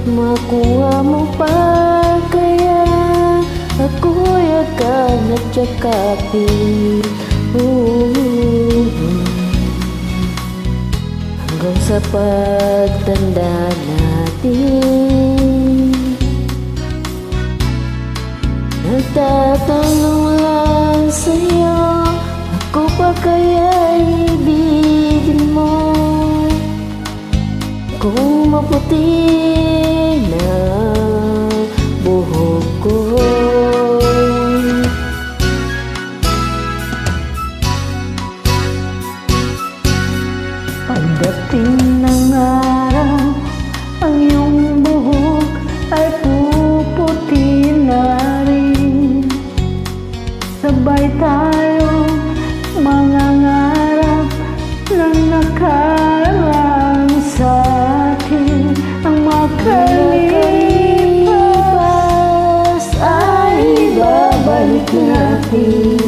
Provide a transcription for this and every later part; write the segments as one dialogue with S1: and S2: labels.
S1: makuha mo pa, kaya ako'y agad nagtsakapin. Hanggang sa pagtanda natin, nagtatanong lang sa'yo, ako pa kaya ibigin mo? Kung maputi na buhok ko, pagdating ng araw, ang iyong buhok ay puputi na rin. Sabay tayo mangangarap ng nakaraan sa atin. Ang makalipas ay babalik natin.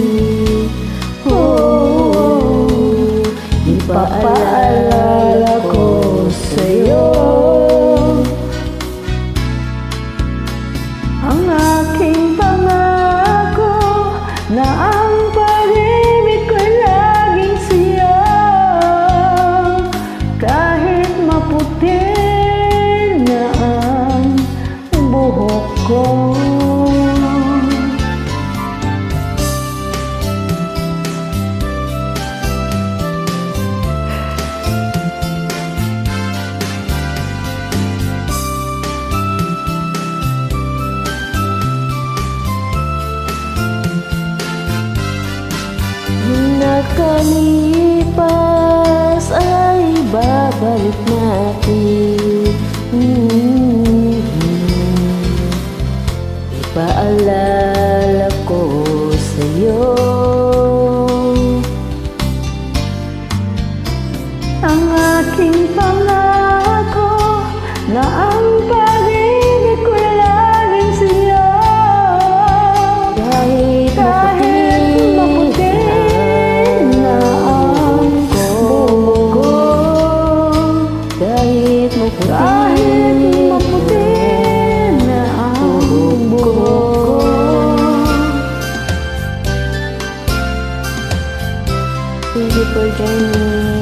S1: Ipapaalala ko sa'yo ang aking pangako na ang pag-ibig ko'y laging siya. Kahit maputi na ang buhok ko, nakalipas ay babalik natin. Ipaalala ko sa'yo ang aking pangako na ang pag-ibig ko'y laging siya. Kahit maputi na ang buhok ko, kahit maputi na ang buhok ko. Thank you for joining.